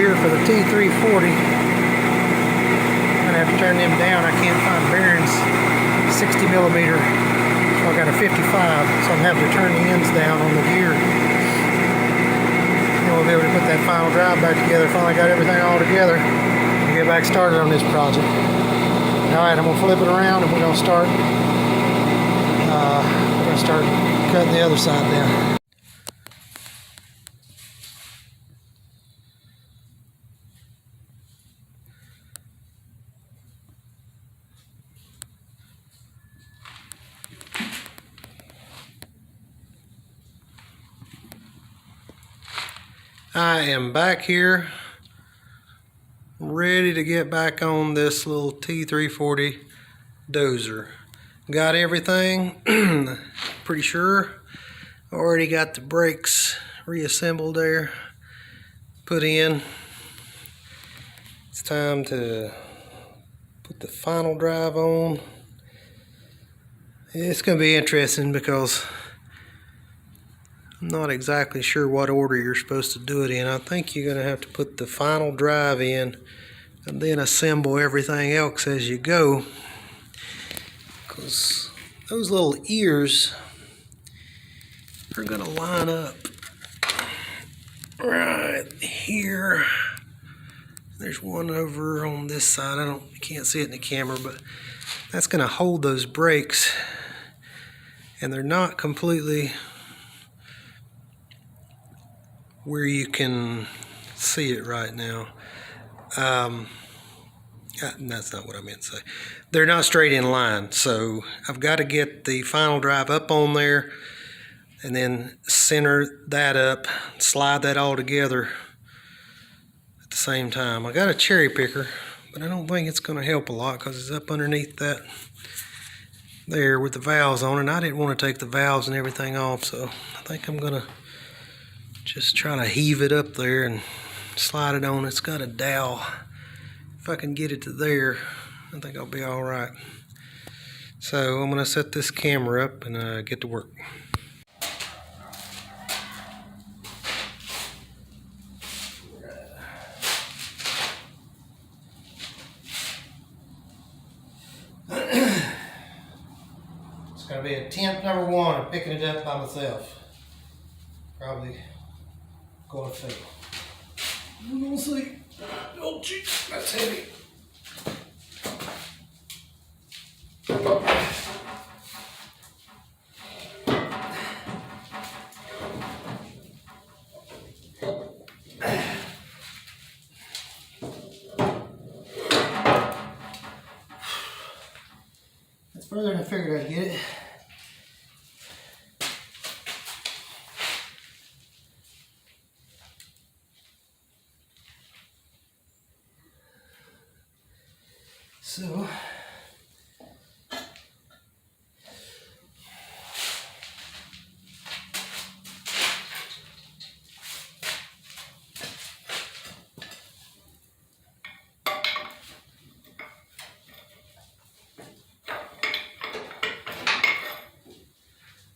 here for the t340. I'm gonna have to turn them down. I can't find bearings 60 millimeter, so I got a 55, so I'm gonna have to turn the ends down on the gear. And we'll be able to put that final drive back together. Finally got everything all together and get back started on this project. Alright, I'm gonna flip it around and we're gonna start cutting the other side down. I am back here, ready to get back on this little t340 dozer. Got everything, pretty sure. Already got the brakes reassembled there, put in. It's time to put the final drive on. It's going to be interesting because I'm not exactly sure what order you're supposed to do it in. I think you're going to have to put the final drive in and then assemble everything else as you go, because those little ears are going to line up right here. There's one over on this side. You can't see it in the camera, but that's going to hold those brakes, and they're not completely where you can see it right now. That's not what I meant to say. They're not straight in line, so I've got to get the final drive up on there and then center that up, slide that all together at the same time. I got a cherry picker, but I don't think it's going to help a lot because it's up underneath that there with the valves on it, and I didn't want to take the valves and everything off, so I think I'm going to just try to heave it up there and slide it on. It's got a dowel. If I can get it to there, I think I'll be all right. So I'm going to set this camera up and get to work. It's going to be attempt number 1 of picking it up by myself. Probably going to fail. We'll see. Oh, jeez, that's heavy. That's further than I figured I'd get it. So,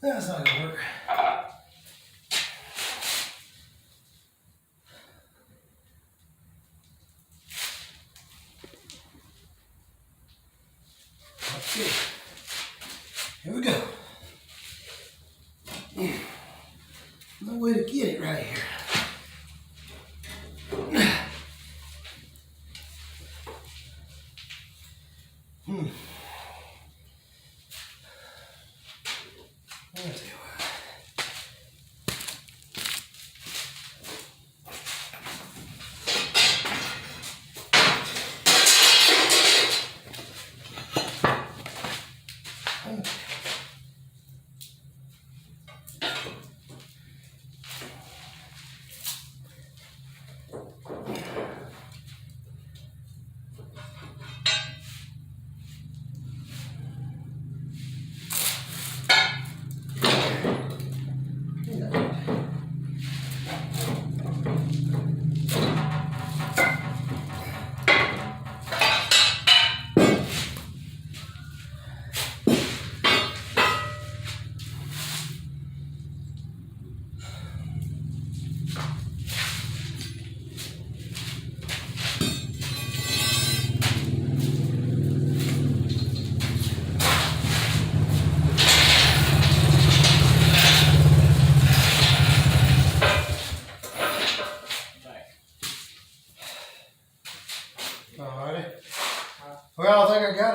that's not gonna work. Okay, here we go. No way to get it right here. Let's see.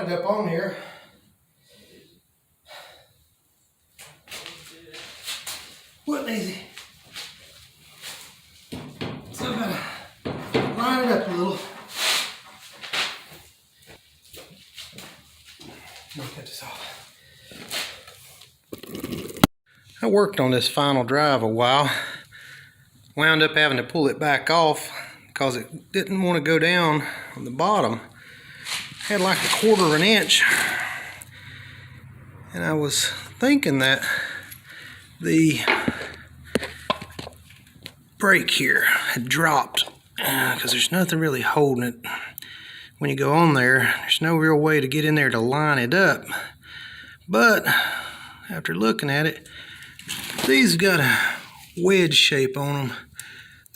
got it up on here. Wasn't easy. So I gotta line it up a little. Let me cut this off. I worked on this final drive a while. Wound up having to pull it back off because it didn't want to go down on the bottom. Had like 1/4 of an inch. And I was thinking that the brake here had dropped because there's nothing really holding it. When you go on there, there's no real way to get in there to line it up. But after looking at it, these have got a wedge shape on them.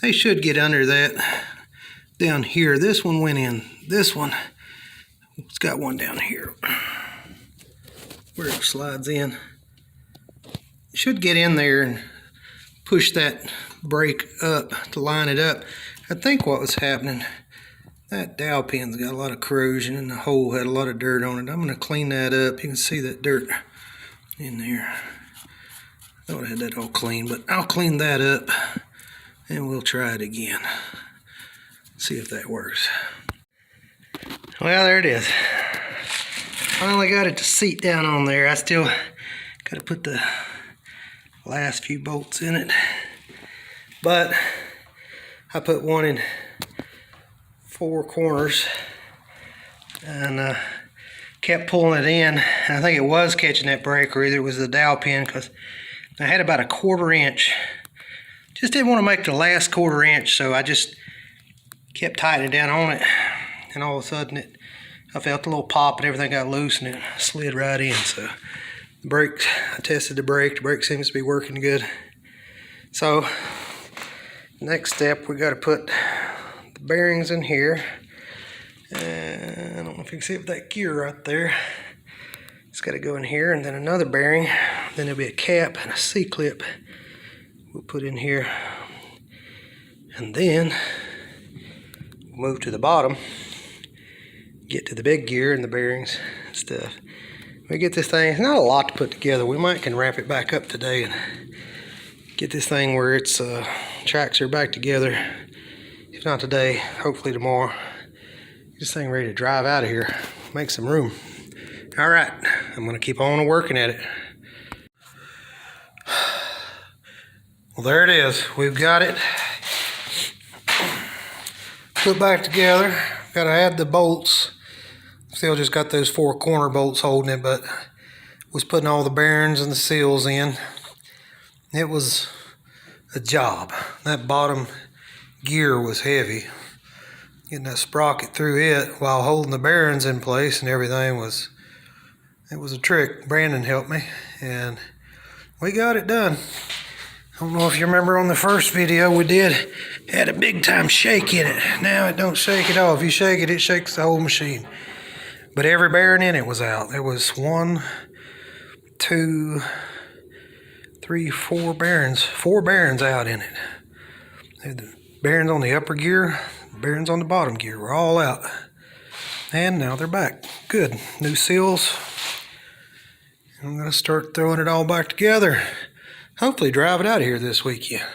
They should get under that down here. This one went in. This one, it's got one down here where it slides in. Should get in there and push that brake up to line it up. I think what was happening, that dowel pin's got a lot of corrosion and the hole had a lot of dirt on it. I'm going to clean that up. You can see that dirt in there. I thought I had that all clean, but I'll clean that up and we'll try it again. See if that works. Well, there it is. Finally got it to seat down on there. I still got to put the last few bolts in it, but I put one in 4 corners and kept pulling it in. I think it was catching that brake, or either it was the dowel pin, because I had about 1/4 inch. Just didn't want to make the last 1/4 inch, so I just kept tightening down on it, and all of a sudden I felt a little pop and everything got loose and it slid right in. So the brake, I tested the brake seems to be working good. So next step, we got to put the bearings in here. And I don't know if you can see it with that gear right there. It's got to go in here, and then another bearing. Then there'll be a cap and a C-clip we'll put in here. And then we'll move to the bottom, get to the big gear and the bearings and stuff. We get this thing, it's not a lot to put together. We might can wrap it back up today and get this thing where its tracks are back together. If not today, hopefully tomorrow. Get this thing ready to drive out of here, make some room. All right, I'm gonna keep on working at it. Well, there it is. We've got it put back together. Gotta add the bolts. Still just got those 4 corner bolts holding it, but was putting all the bearings and the seals in. It was a job. That bottom gear was heavy. Getting that sprocket through it while holding the bearings in place and everything was a trick. Brandon helped me and we got it done. I don't know if you remember on the first video we did, had a big time shake in it. Now it don't shake at all. If you shake it, it shakes the whole machine. But every bearing in it was out. There was 1, 2, 3, 4 bearings. 4 bearings out in it. The bearings on the upper gear, bearings on the bottom gear were all out. And now they're back. Good. New seals. I'm going to start throwing it all back together. Hopefully drive it out of here this weekend.